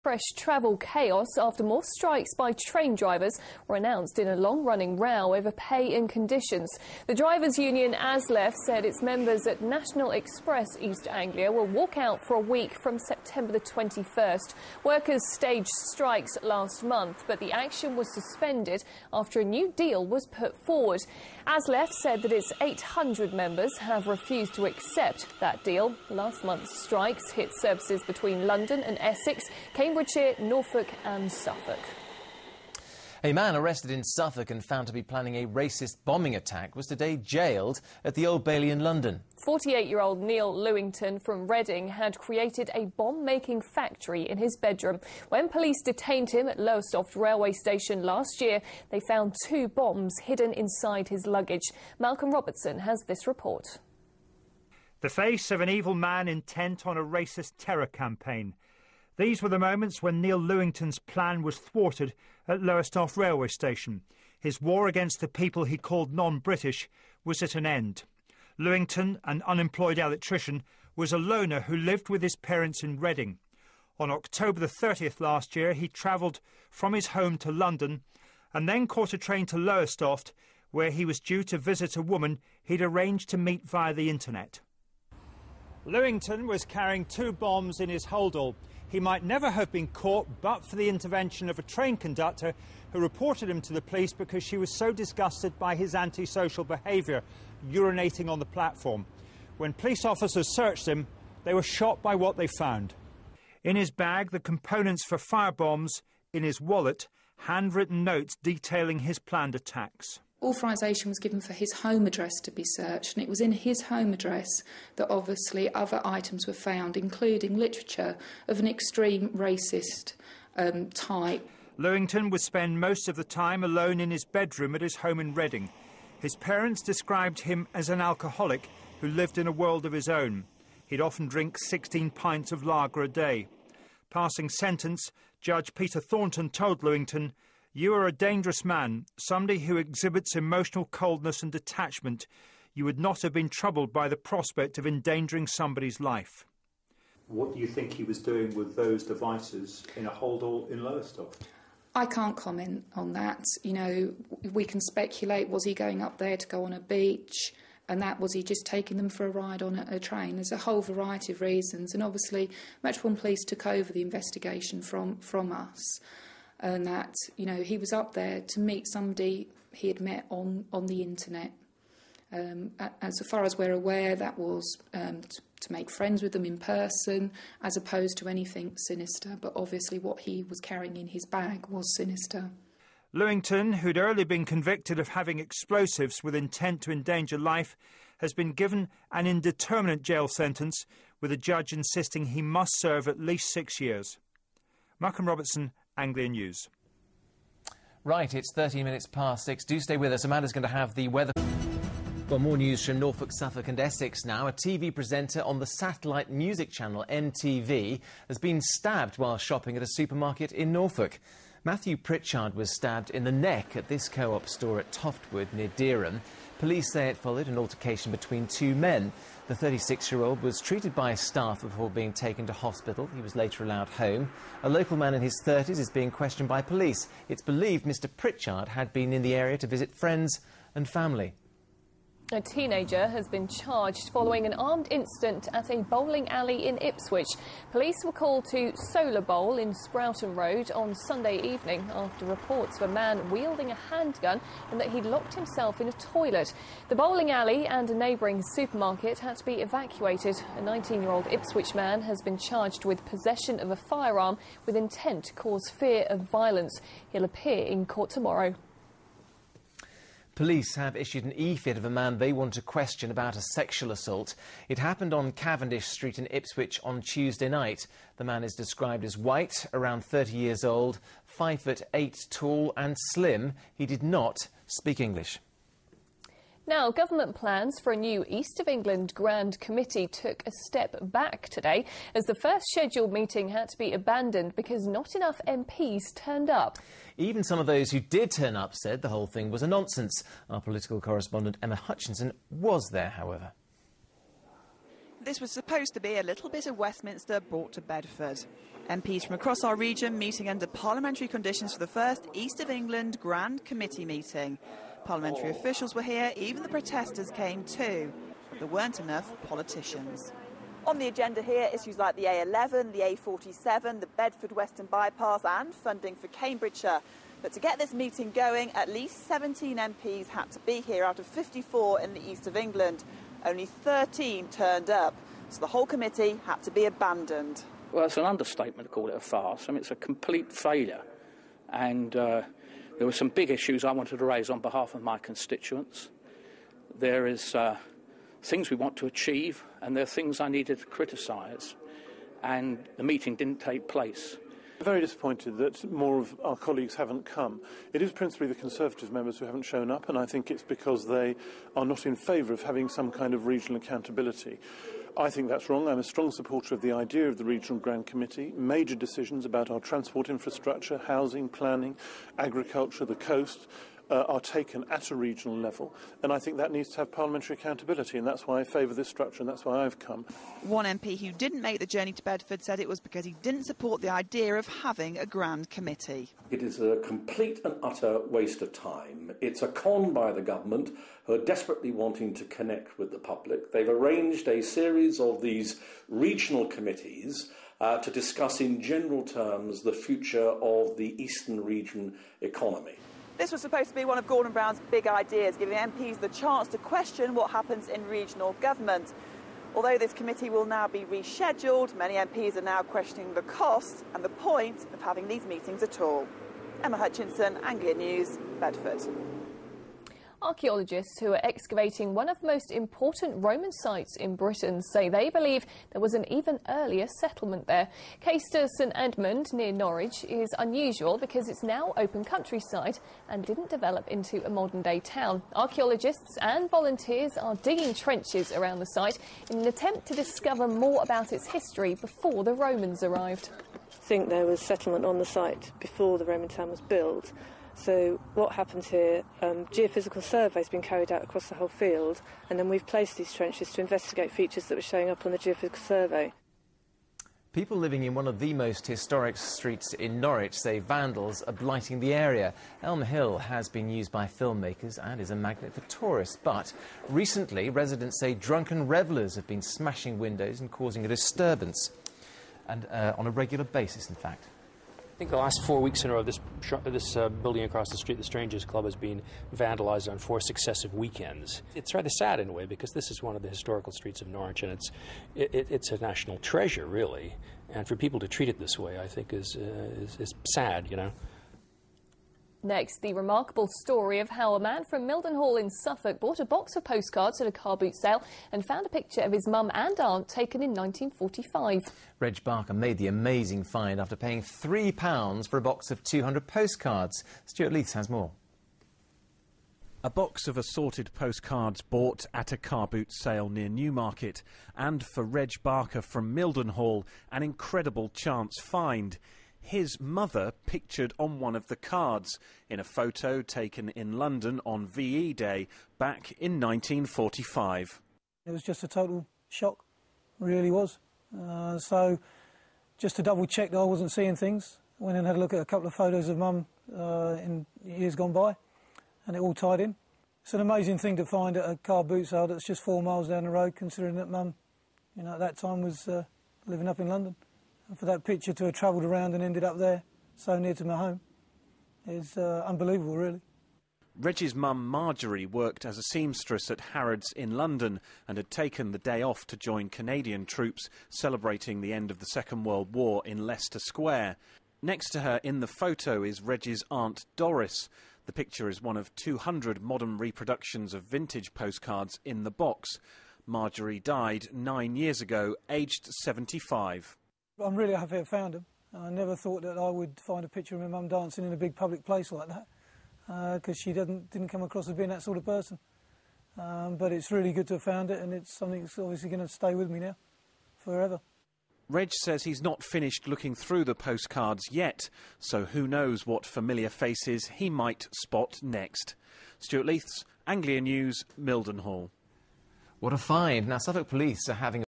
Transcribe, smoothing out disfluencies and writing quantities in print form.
Express travel chaos after more strikes by train drivers were announced in a long-running row over pay and conditions. The drivers' union ASLEF said its members at National Express East Anglia will walk out for a week from September the 21st. Workers staged strikes last month, but the action was suspended after a new deal was put forward. ASLEF said that its 800 members have refused to accept that deal. Last month's strikes hit services between London and Essex, Cambridgeshire, Norfolk and Suffolk. A man arrested in Suffolk and found to be planning a racist bombing attack was today jailed at the Old Bailey in London. 48-year-old Neil Lewington from Reading had created a bomb-making factory in his bedroom. When police detained him at Lowestoft railway station last year, they found 2 bombs hidden inside his luggage. Malcolm Robertson has this report. The face of an evil man intent on a racist terror campaign. These were the moments when Neil Lewington's plan was thwarted at Lowestoft railway station. His war against the people he called non-British was at an end. Lewington, an unemployed electrician, was a loner who lived with his parents in Reading. On October the 30th last year, he travelled from his home to London and then caught a train to Lowestoft, where he was due to visit a woman he'd arranged to meet via the internet. Lewington was carrying 2 bombs in his holdall. He might never have been caught but for the intervention of a train conductor who reported him to the police because she was so disgusted by his antisocial behaviour, urinating on the platform. When police officers searched him, they were shocked by what they found. In his bag, the components for firebombs. In his wallet, handwritten notes detailing his planned attacks. Authorisation was given for his home address to be searched, and it was in his home address that obviously other items were found, including literature of an extreme racist type. Lewington would spend most of the time alone in his bedroom at his home in Reading. His parents described him as an alcoholic who lived in a world of his own. He'd often drink 16 pints of lager a day. Passing sentence, Judge Peter Thornton told Lewington, "You are a dangerous man, somebody who exhibits emotional coldness and detachment. You would not have been troubled by the prospect of endangering somebody's life." What do you think he was doing with those devices in a holdall in Lowestoft? I can't comment on that. You know, we can speculate, was he going up there to go on a beach, and that was he just taking them for a ride on a train? There's a whole variety of reasons, and obviously Metropolitan Police took over the investigation from us. And that, you know, he was up there to meet somebody he had met on the internet. As far as we're aware, that was to make friends with them in person, as opposed to anything sinister. But obviously what he was carrying in his bag was sinister. Lewington, who'd earlier been convicted of having explosives with intent to endanger life, has been given an indeterminate jail sentence, with a judge insisting he must serve at least 6 years. Malcolm Robertson, Anglia News. Right, it's 13 minutes past 6. Do stay with us. Amanda's going to have the weather. Well, more news from Norfolk, Suffolk and Essex now. A TV presenter on the satellite music channel MTV has been stabbed while shopping at a supermarket in Norfolk. Matthew Pritchard was stabbed in the neck at this co-op store at Toftwood near Dereham. Police say it followed an altercation between 2 men. The 36-year-old was treated by staff before being taken to hospital. He was later allowed home. A local man in his 30s is being questioned by police. It's believed Mr. Pritchard had been in the area to visit friends and family. A teenager has been charged following an armed incident at a bowling alley in Ipswich. Police were called to Solar Bowl in Sproughton Road on Sunday evening after reports of a man wielding a handgun and that he'd locked himself in a toilet. The bowling alley and a neighbouring supermarket had to be evacuated. A 19-year-old Ipswich man has been charged with possession of a firearm with intent to cause fear of violence. He'll appear in court tomorrow. Police have issued an e-fit of a man they want to question about a sexual assault. It happened on Cavendish Street in Ipswich on Tuesday night. The man is described as white, around 30 years old, 5'8" tall and slim. He did not speak English. Now, government plans for a new East of England Grand Committee took a step back today as the first scheduled meeting had to be abandoned because not enough MPs turned up. Even some of those who did turn up said the whole thing was a nonsense. Our political correspondent Emma Hutchinson was there, however. This was supposed to be a little bit of Westminster brought to Bedford. MPs from across our region meeting under parliamentary conditions for the first East of England Grand Committee meeting. Parliamentary officials were here, even the protesters came too. There weren't enough politicians. On the agenda here, issues like the A11, the A47, the Bedford Western Bypass and funding for Cambridgeshire. But to get this meeting going, at least 17 MPs had to be here out of 54 in the East of England. Only 13 turned up, so the whole committee had to be abandoned. Well, it's an understatement to call it a farce. I mean, it's a complete failure. And there were some big issues I wanted to raise on behalf of my constituents. There is things we want to achieve, and there are things I needed to criticise. And the meeting didn't take place. Very disappointed that more of our colleagues haven't come. It is principally the Conservative members who haven't shown up, and I think it's because they are not in favour of having some kind of regional accountability. I think that's wrong. I'm a strong supporter of the idea of the Regional Grand Committee. Major decisions about our transport infrastructure, housing, planning, agriculture, the coast are taken at a regional level, and I think that needs to have parliamentary accountability, and that's why I favour this structure, and that's why I've come. One MP who didn't make the journey to Bedford said it was because he didn't support the idea of having a Grand Committee. It is a complete and utter waste of time. It's a con by the government, who are desperately wanting to connect with the public. They've arranged a series of these regional committees to discuss in general terms the future of the Eastern region economy. This was supposed to be one of Gordon Brown's big ideas, giving MPs the chance to question what happens in regional government. Although this committee will now be rescheduled, many MPs are now questioning the cost and the point of having these meetings at all. Emma Hutchinson, Anglia News, Bedford. Archaeologists who are excavating one of the most important Roman sites in Britain say they believe there was an even earlier settlement there. Caistor ST Edmund near Norwich is unusual because it's now open countryside and didn't develop into a modern-day town. Archaeologists and volunteers are digging trenches around the site in an attempt to discover more about its history before the Romans arrived. I think there was settlement on the site before the Roman town was built. So what happens here, geophysical survey has been carried out across the whole field, and then we've placed these trenches to investigate features that were showing up on the geophysical survey. People living in one of the most historic streets in Norwich say vandals are blighting the area. Elm Hill has been used by filmmakers and is a magnet for tourists, but recently residents say drunken revellers have been smashing windows and causing a disturbance, and on a regular basis, in fact. I think the last 4 weeks in a row, this building across the street, the Strangers Club, has been vandalised on 4 successive weekends. It's rather sad in a way, because this is one of the historical streets of Norwich, and it's a national treasure, really. And for people to treat it this way, I think, is sad, you know. Next, the remarkable story of how a man from Mildenhall in Suffolk bought a box of postcards at a car boot sale and found a picture of his mum and aunt taken in 1945. Reg Barker made the amazing find after paying £3 for a box of 200 postcards. Stuart Leiths has more. A box of assorted postcards bought at a car boot sale near Newmarket, and for Reg Barker from Mildenhall, an incredible chance find. His mother pictured on one of the cards in a photo taken in London on VE Day back in 1945. It was just a total shock, really was. So just to double check that I wasn't seeing things, I went and had a look at a couple of photos of Mum in years gone by, and it all tied in. It's an amazing thing to find at a car boot sale that's just 4 miles down the road, considering that Mum, you know, at that time was living up in London. And for that picture to have travelled around and ended up there, so near to my home, is unbelievable, really. Reg's mum, Marjorie, worked as a seamstress at Harrods in London and had taken the day off to join Canadian troops celebrating the end of the Second World War in Leicester Square. Next to her in the photo is Reg's aunt, Doris. The picture is one of 200 modern reproductions of vintage postcards in the box. Marjorie died 9 years ago, aged 75. I'm really happy I found them. I never thought that I would find a picture of my mum dancing in a big public place like that, because she didn't come across as being that sort of person. But it's really good to have found it, and it's something that's obviously going to stay with me now, forever. Reg says he's not finished looking through the postcards yet, so who knows what familiar faces he might spot next. Stuart Leiths, Anglia News, Mildenhall. What a find. Now, Suffolk police are having